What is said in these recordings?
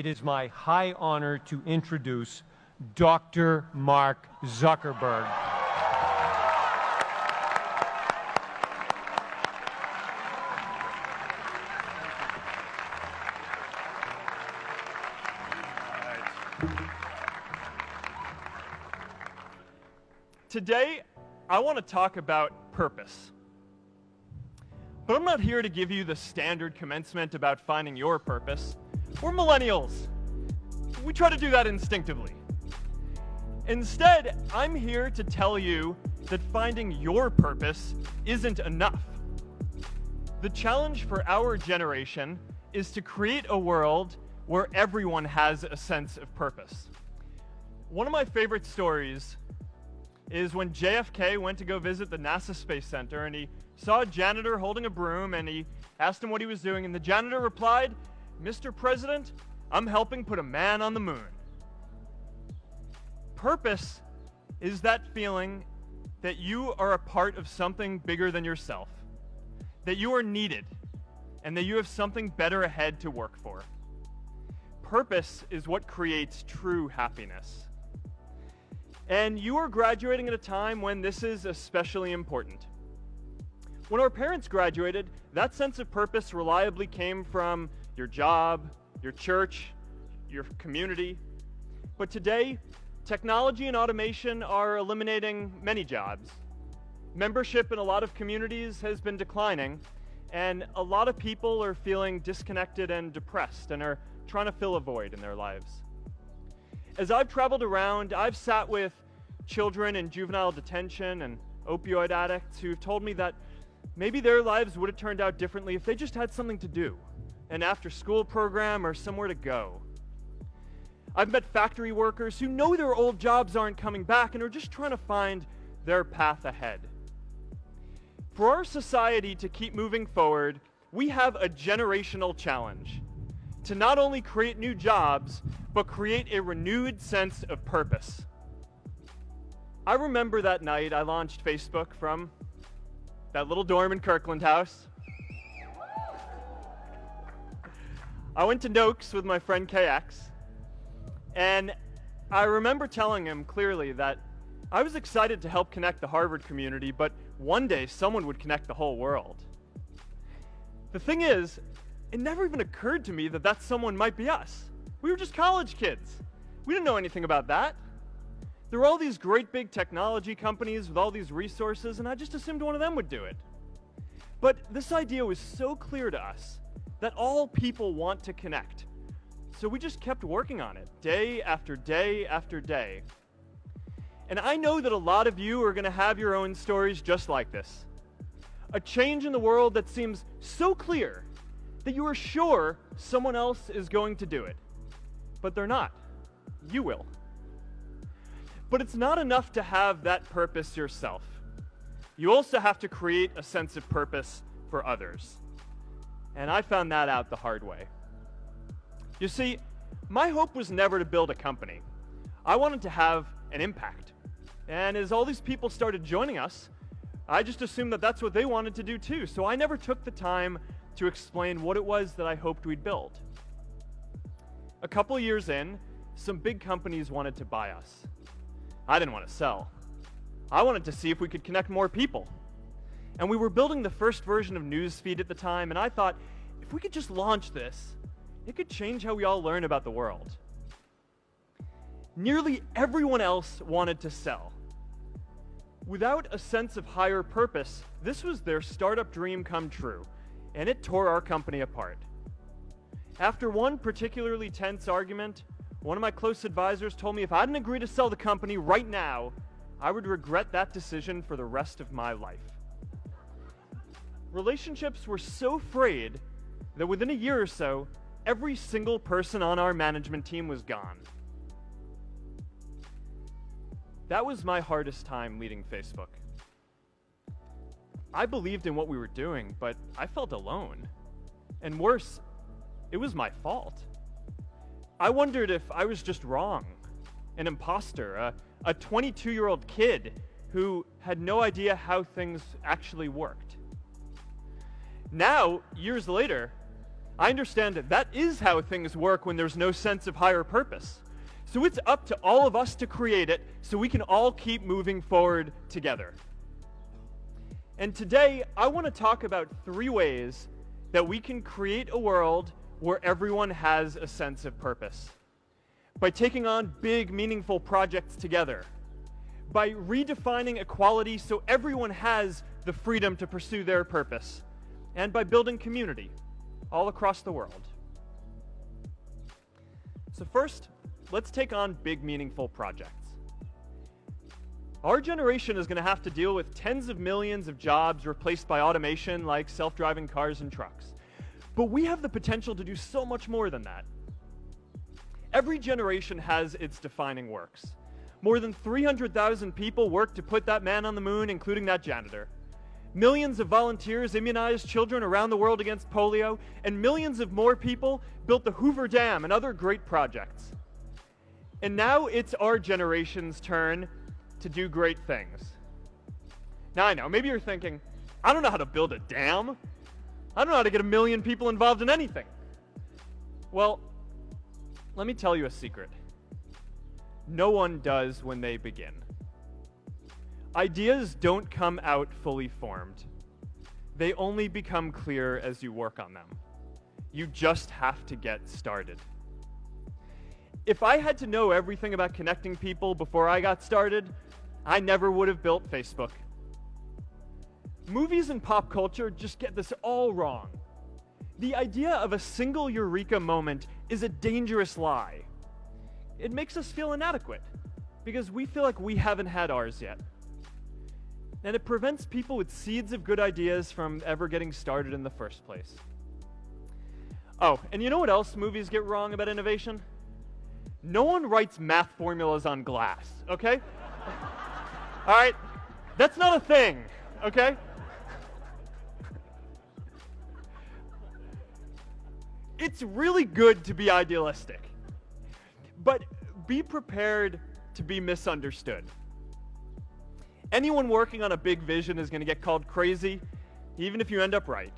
it is my high honor to introduce Dr. Mark Zuckerberg. Today, I want to talk about purpose. But I'm not here to give you the standard commencement about finding your purpose. We're millennials. We try to do that instinctively. Instead, I'm here to tell you that finding your purpose isn't enough. The challenge for our generation is to create a world where everyone has a sense of purpose. One of my favorite stories is when JFK went to go visit the NASA Space Center, and he saw a janitor holding a broom, and he asked him what he was doing, and the janitor replied, "Mr. President, I'm helping put a man on the moon." Purpose is that feeling that you are a part of something bigger than yourself, that you are needed, and that you have something better ahead to work for. Purpose is what creates true happiness. And you are graduating at a time when this is especially important. When our parents graduated, that sense of purpose reliably came from your job, your church, your community. But today, technology and automation are eliminating many jobs. Membership in a lot of communities has been declining, and a lot of people are feeling disconnected and depressed and are trying to fill a void in their lives. As I've traveled around, I've sat with children in juvenile detention and opioid addicts who've told me that maybe their lives would have turned out differently if they just had something to do, an after-school program or somewhere to go. I've met factory workers who know their old jobs aren't coming back and are just trying to find their path ahead. For our society to keep moving forward, we have a generational challenge to not only create new jobs, but create a renewed sense of purpose. I remember that night I launched Facebook from that little dorm in Kirkland House. I went to Noakes with my friend KX, and I remember telling him clearly that I was excited to help connect the Harvard community, but one day someone would connect the whole world. The thing is, it never even occurred to me that that someone might be us. We were just college kids. We didn't know anything about that. There were all these great big technology companies with all these resources, and I just assumed one of them would do it. But this idea was so clear to us that all people want to connect. So we just kept working on it, day after day after day. And I know that a lot of you are going to have your own stories just like this. A change in the world that seems so clear that you are sure someone else is going to do it. But they're not. You will. But it's not enough to have that purpose yourself. You also have to create a sense of purpose for others. And I found that out the hard way. You see, my hope was never to build a company. I wanted to have an impact. And as all these people started joining us, I just assumed that that's what they wanted to do too. So I never took the time to explain what it was that I hoped we'd build. A couple years in, some big companies wanted to buy us. I didn't want to sell. I wanted to see if we could connect more people. And we were building the first version of Newsfeed at the time, and I thought, if we could just launch this, it could change how we all learn about the world. Nearly everyone else wanted to sell. Without a sense of higher purpose, this was their startup dream come true, and it tore our company apart. After one particularly tense argument, one of my close advisors told me if I didn't agree to sell the company right now, I would regret that decision for the rest of my life. Relationships were so frayed that within a year or so, every single person on our management team was gone. That was my hardest time leading Facebook. I believed in what we were doing, but I felt alone. And worse, it was my fault. I wondered if I was just wrong, an imposter, a 22-year-old kid who had no idea how things actually worked. Now, years later, I understand that is how things work when there's no sense of higher purpose. So it's up to all of us to create it so we can all keep moving forward together. And today, I want to talk about 3 ways that we can create a world where everyone has a sense of purpose. By taking on big, meaningful projects together. By redefining equality so everyone has the freedom to pursue their purpose. And by building community all across the world. So first, let's take on big, meaningful projects. Our generation is going to have to deal with tens of millions of jobs replaced by automation like self-driving cars and trucks. But we have the potential to do so much more than that. Every generation has its defining works. More than 300,000 people worked to put that man on the moon, including that janitor. Millions of volunteers immunized children around the world against polio, and millions of more people built the Hoover Dam and other great projects. And now it's our generation's turn to do great things. Now I know, maybe you're thinking, I don't know how to build a dam. I don't know how to get 1 million people involved in anything. Well, let me tell you a secret. No one does when they begin. Ideas don't come out fully formed. They only become clear as you work on them. You just have to get started. If I had to know everything about connecting people before I got started, I never would have built Facebook. Movies and pop culture just get this all wrong. The idea of a single eureka moment is a dangerous lie. It makes us feel inadequate because we feel like we haven't had ours yet. And it prevents people with seeds of good ideas from ever getting started in the first place. Oh, and you know what else movies get wrong about innovation? No one writes math formulas on glass, okay? All right? That's not a thing, okay? It's really good to be idealistic, but be prepared to be misunderstood. Anyone working on a big vision is going to get called crazy, even if you end up right.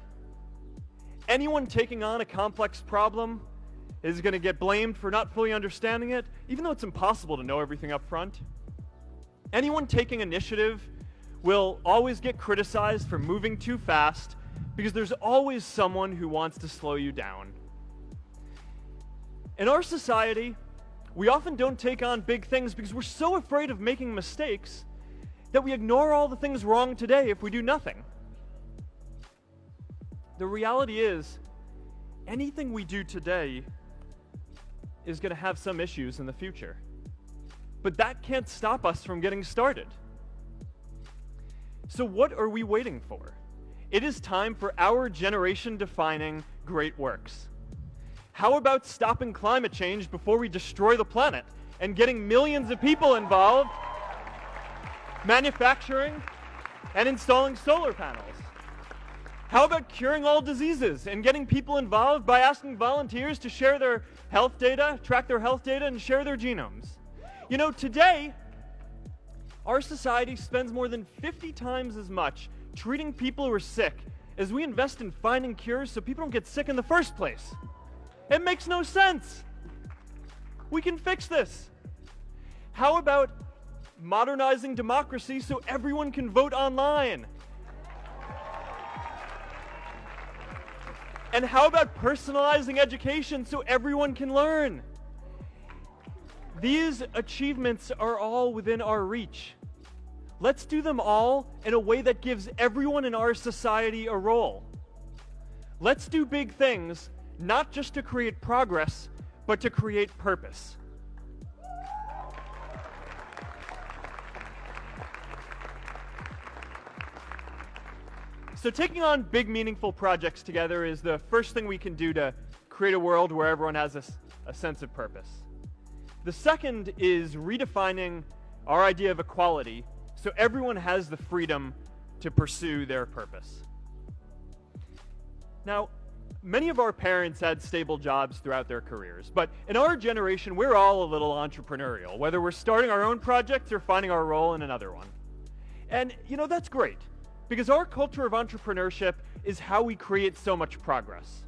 Anyone taking on a complex problem is going to get blamed for not fully understanding it, even though it's impossible to know everything up front. Anyone taking initiative will always get criticized for moving too fast because there's always someone who wants to slow you down. In our society, we often don't take on big things because we're so afraid of making mistakes that we ignore all the things wrong today if we do nothing. The reality is, anything we do today is going to have some issues in the future. But that can't stop us from getting started. So what are we waiting for? It is time for our generation-defining great works. How about stopping climate change before we destroy the planet and getting millions of people involved, manufacturing and installing solar panels? How about curing all diseases and getting people involved by asking volunteers to share their health data, track their health data, and share their genomes? You know, today, our society spends more than 50 times as much treating people who are sick as we invest in finding cures so people don't get sick in the first place. It makes no sense. We can fix this. How about modernizing democracy so everyone can vote online? And how about personalizing education so everyone can learn? These achievements are all within our reach. Let's do them all in a way that gives everyone in our society a role. Let's do big things, not just to create progress, but to create purpose. So taking on big, meaningful projects together is the first thing we can do to create a world where everyone has a sense of purpose. The second is redefining our idea of equality so everyone has the freedom to pursue their purpose. Now, many of our parents had stable jobs throughout their careers, but in our generation, we're all a little entrepreneurial, whether we're starting our own projects or finding our role in another one. And, you know, that's great, because our culture of entrepreneurship is how we create so much progress.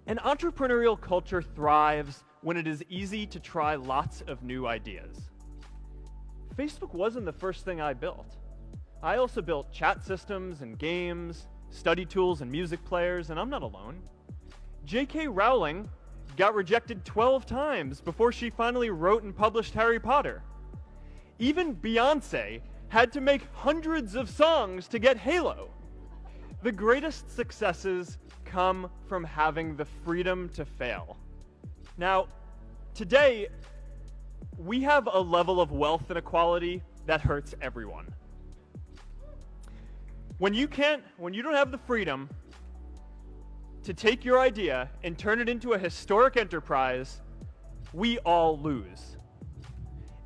An entrepreneurial culture thrives when it is easy to try lots of new ideas. Facebook wasn't the first thing I built. I also built chat systems and games, study tools and music players, and I'm not alone. J.K. Rowling got rejected 12 times before she finally wrote and published Harry Potter. Even Beyoncé had to make hundreds of songs to get Halo. The greatest successes come from having the freedom to fail. Now, today, we have a level of wealth inequality that hurts everyone. When you don't have the freedom to take your idea and turn it into a historic enterprise, we all lose.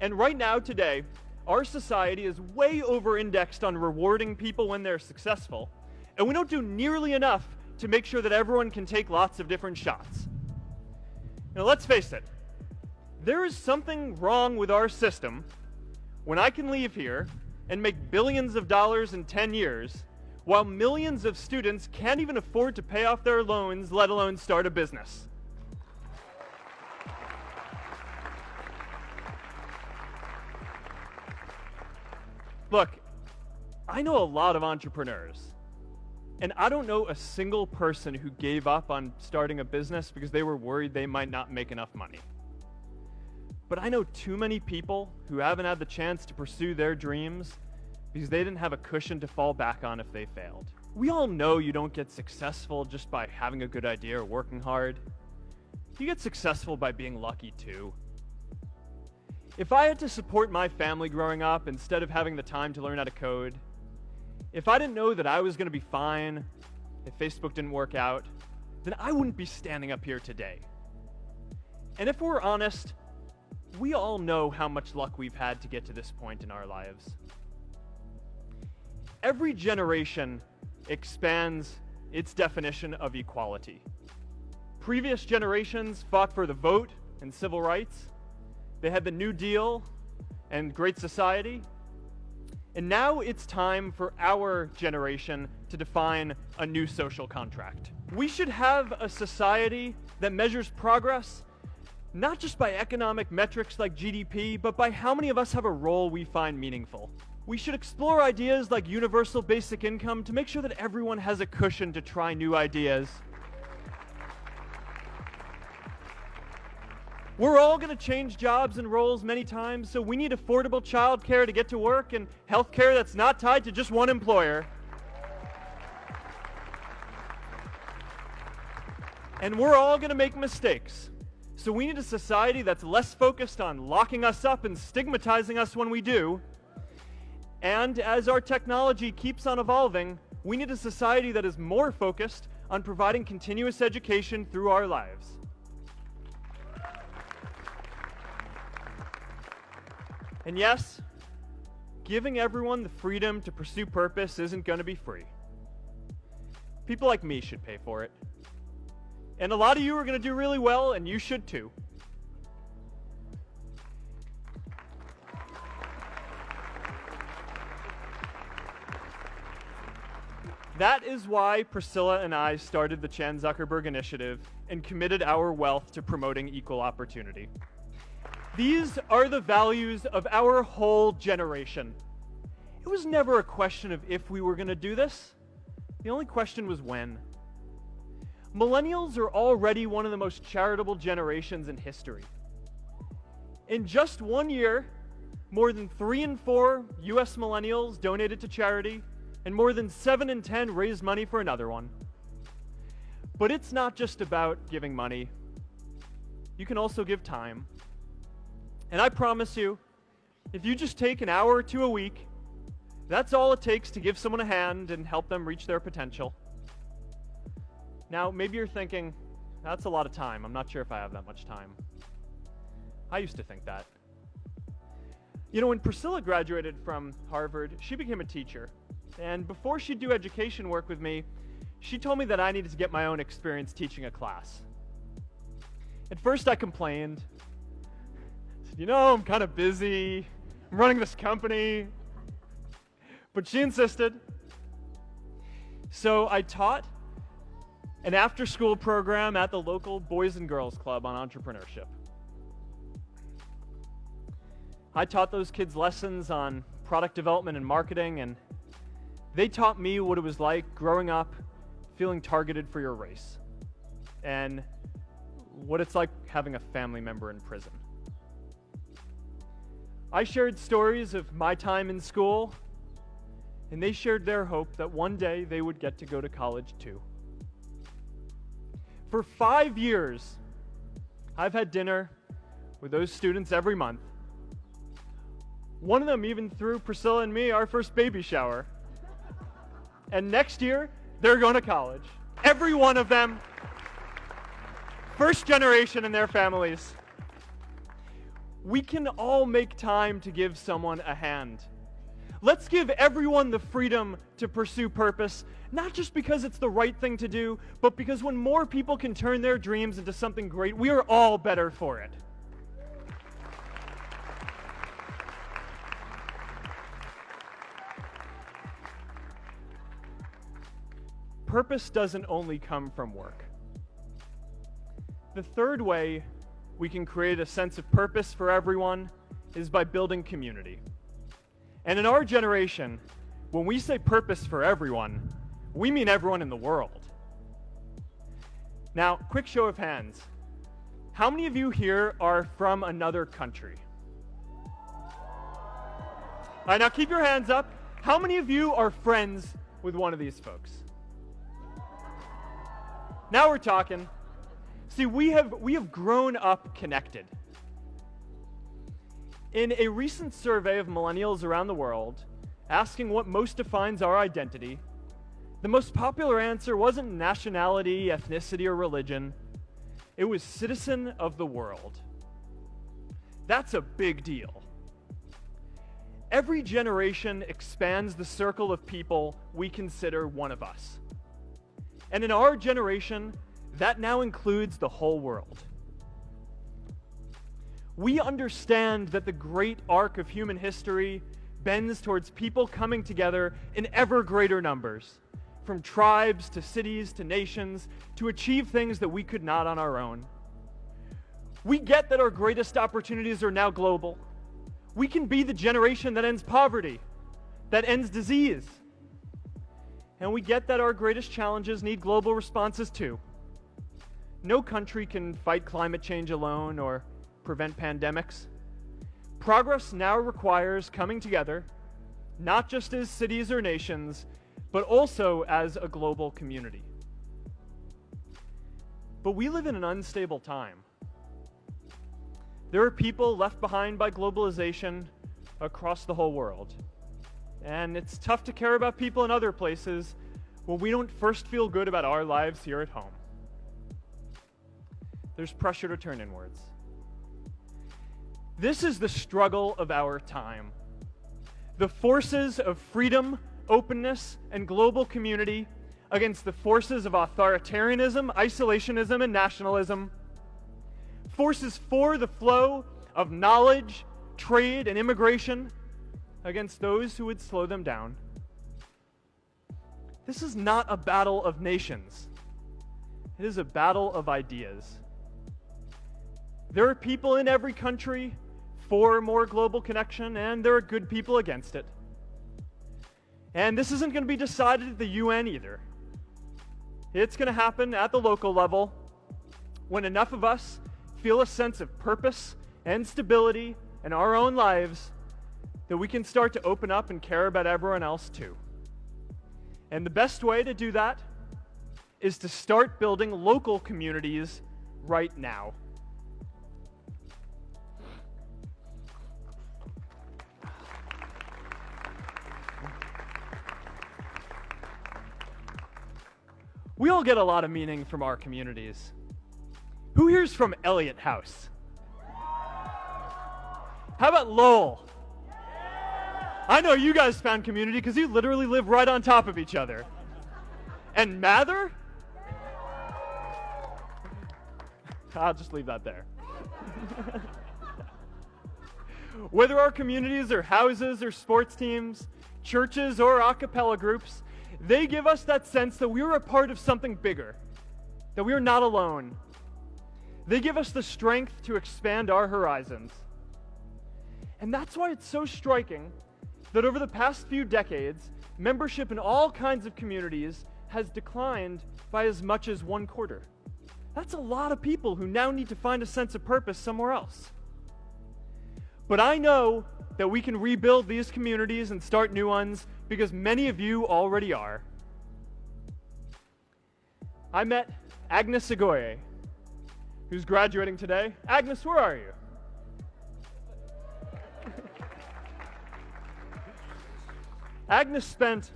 And right now, today, our society is way over-indexed on rewarding people when they're successful, and we don't do nearly enough to make sure that everyone can take lots of different shots. Now, let's face it, there is something wrong with our system when I can leave here and make billions of dollars in 10 years, while millions of students can't even afford to pay off their loans, let alone start a business. Look, I know a lot of entrepreneurs, and I don't know a single person who gave up on starting a business because they were worried they might not make enough money. But I know too many people who haven't had the chance to pursue their dreams because they didn't have a cushion to fall back on if they failed. We all know you don't get successful just by having a good idea or working hard. You get successful by being lucky too. If I had to support my family growing up instead of having the time to learn how to code, if I didn't know that I was going to be fine if Facebook didn't work out, then I wouldn't be standing up here today. And if we're honest, we all know how much luck we've had to get to this point in our lives. Every generation expands its definition of equality. Previous generations fought for the vote and civil rights. They had the New Deal and Great Society. And now it's time for our generation to define a new social contract. We should have a society that measures progress not just by economic metrics like GDP, but by how many of us have a role we find meaningful. We should explore ideas like universal basic income to make sure that everyone has a cushion to try new ideas. We're all going to change jobs and roles many times, so we need affordable childcare to get to work and healthcare that's not tied to just one employer. And we're all going to make mistakes. So we need a society that's less focused on locking us up and stigmatizing us when we do. And as our technology keeps on evolving, we need a society that is more focused on providing continuous education through our lives. And yes, giving everyone the freedom to pursue purpose isn't going to be free. People like me should pay for it. And a lot of you are going to do really well, and you should too. That is why Priscilla and I started the Chan Zuckerberg Initiative and committed our wealth to promoting equal opportunity. These are the values of our whole generation. It was never a question of if we were going to do this. The only question was when. Millennials are already one of the most charitable generations in history. In just 1 year, more than 3 in 4 US millennials donated to charity, and more than 7 in 10 raised money for another one. But it's not just about giving money. You can also give time. And I promise you, if you just take an hour or two a week, that's all it takes to give someone a hand and help them reach their potential. Now, maybe you're thinking, that's a lot of time. I'm not sure if I have that much time. I used to think that. You know, when Priscilla graduated from Harvard, she became a teacher. And before she'd do education work with me, she told me that I needed to get my own experience teaching a class. At first I complained. I said, you know, I'm kind of busy. I'm running this company. But she insisted. So I taught, an after-school program at the local Boys and Girls Club on entrepreneurship. I taught those kids lessons on product development and marketing, and they taught me what it was like growing up feeling targeted for your race, and what it's like having a family member in prison. I shared stories of my time in school, and they shared their hope that one day they would get to go to college too. For 5 years, I've had dinner with those students every month. One of them even threw Priscilla and me our first baby shower. And next year, they're going to college. Every one of them, first generation in their families. We can all make time to give someone a hand. Let's give everyone the freedom to pursue purpose, not just because it's the right thing to do, but because when more people can turn their dreams into something great, we are all better for it. Purpose doesn't only come from work. The third way we can create a sense of purpose for everyone is by building community. And in our generation, when we say purpose for everyone, we mean everyone in the world. Now, quick show of hands. How many of you here are from another country? All right, now keep your hands up. How many of you are friends with one of these folks? Now we're talking. See, we have grown up connected. In a recent survey of millennials around the world, asking what most defines our identity, the most popular answer wasn't nationality, ethnicity, or religion. It was citizen of the world. That's a big deal. Every generation expands the circle of people we consider one of us. And in our generation, that now includes the whole world. We understand that the great arc of human history bends towards people coming together in ever greater numbers, from tribes to cities to nations, to achieve things that we could not on our own. We get that our greatest opportunities are now global. We can be the generation that ends poverty, that ends disease. And we get that our greatest challenges need global responses too. No country can fight climate change alone or prevent pandemics. Progress now requires coming together, not just as cities or nations, but also as a global community. But we live in an unstable time. There are people left behind by globalization across the whole world. And it's tough to care about people in other places when we don't first feel good about our lives here at home. There's pressure to turn inwards. This is the struggle of our time. The forces of freedom, openness, and global community against the forces of authoritarianism, isolationism, and nationalism. Forces for the flow of knowledge, trade, and immigration against those who would slow them down. This is not a battle of nations. It is a battle of ideas. There are people in every country for more global connection, and there are good people against it. And this isn't going to be decided at the UN either. It's going to happen at the local level when enough of us feel a sense of purpose and stability in our own lives that we can start to open up and care about everyone else too. And the best way to do that is to start building local communities right now. We all get a lot of meaning from our communities. Who here's from Elliott House? How about Lowell? I know you guys found community because you literally live right on top of each other. And Mather? I'll just leave that there. Whether our communities are houses or sports teams, churches or a cappella groups, they give us that sense that we are a part of something bigger, that we are not alone. They give us the strength to expand our horizons. And that's why it's so striking that over the past few decades, membership in all kinds of communities has declined by as much as 1/4. That's a lot of people who now need to find a sense of purpose somewhere else. But I know that we can rebuild these communities and start new ones because many of you already are. I met Agnes Segoye, who's graduating today. Agnes, where are you? Agnes spent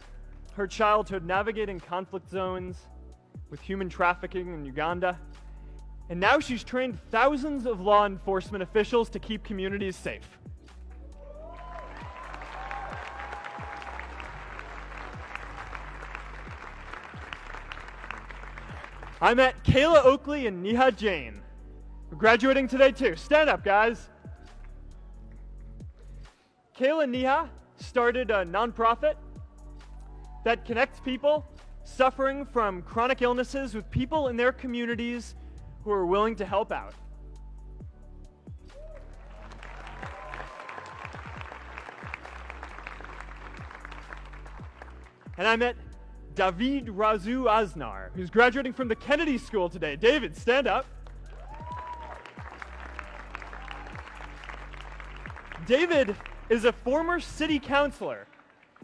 her childhood navigating conflict zones with human trafficking in Uganda, and now she's trained thousands of law enforcement officials to keep communities safe. I met Kayla Oakley and Neha Jain, who are graduating today too. Stand up, guys. Kayla and Neha started a nonprofit that connects people suffering from chronic illnesses with people in their communities who are willing to help out. And I met David Razu Aznar, who's graduating from the Kennedy School today. David, stand up. David is a former city councilor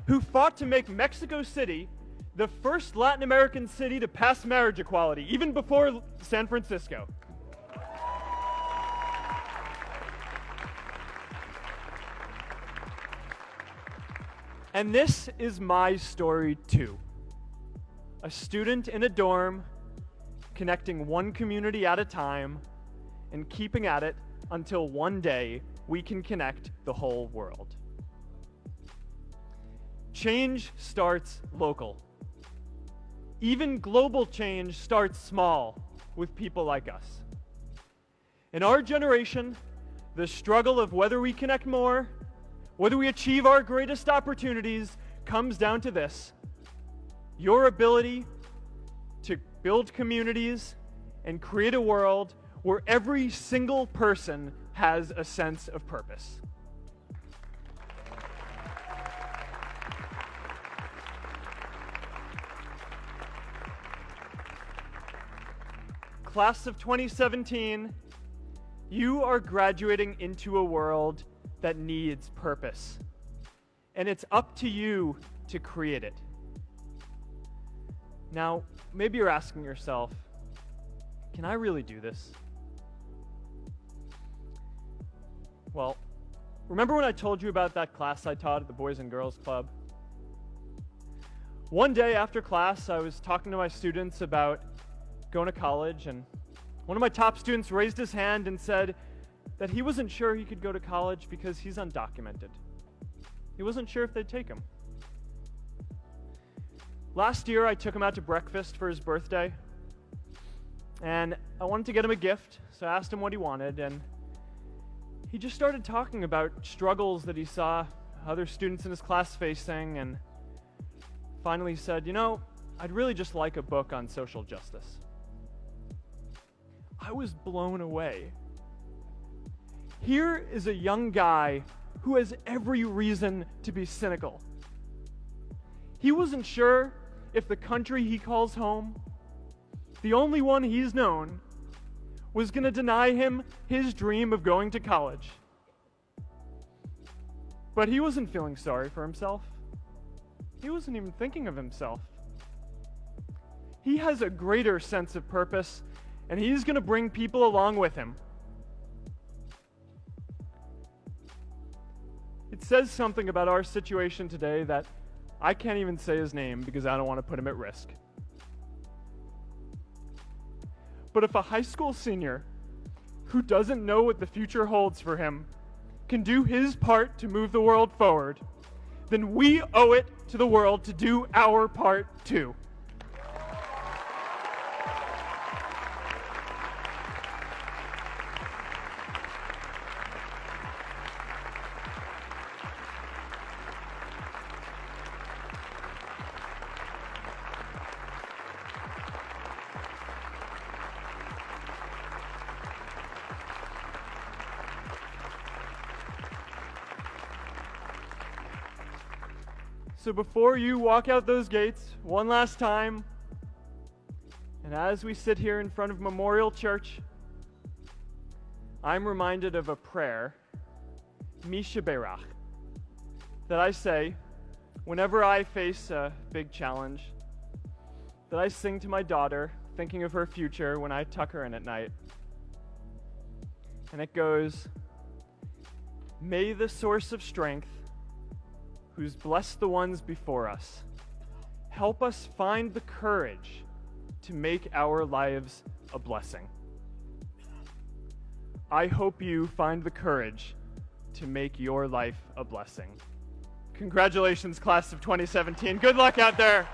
who fought to make Mexico City the first Latin American city to pass marriage equality, even before San Francisco. And this is my story too. A student in a dorm, connecting one community at a time, and keeping at it until one day we can connect the whole world. Change starts local. Even global change starts small with people like us. In our generation, the struggle of whether we connect more, whether we achieve our greatest opportunities, comes down to this: your ability to build communities and create a world where every single person has a sense of purpose. Class of 2017, you are graduating into a world that needs purpose, and it's up to you to create it. Now, maybe you're asking yourself, can I really do this? Well, remember when I told you about that class I taught at the Boys and Girls Club? One day after class, I was talking to my students about going to college, and one of my top students raised his hand and said that he wasn't sure he could go to college because he's undocumented. He wasn't sure if they'd take him. Last year, I took him out to breakfast for his birthday, and I wanted to get him a gift, so I asked him what he wanted, and he just started talking about struggles that he saw other students in his class facing, and finally said, I'd really just like a book on social justice. I was blown away. Here is a young guy who has every reason to be cynical. He wasn't sure if the country he calls home, the only one he's known, was going to deny him his dream of going to college. But he wasn't feeling sorry for himself. He wasn't even thinking of himself. He has a greater sense of purpose, and he's going to bring people along with him. It says something about our situation today that I can't even say his name because I don't want to put him at risk. But if a high school senior who doesn't know what the future holds for him can do his part to move the world forward, then we owe it to the world to do our part too. So before you walk out those gates one last time, and as we sit here in front of Memorial Church, I'm reminded of a prayer, Misha Berach, that I say whenever I face a big challenge, that I sing to my daughter, thinking of her future when I tuck her in at night. And it goes, "May the source of strength, who's blessed the ones before us, help us find the courage to make our lives a blessing." I hope you find the courage to make your life a blessing. Congratulations, class of 2017. Good luck out there.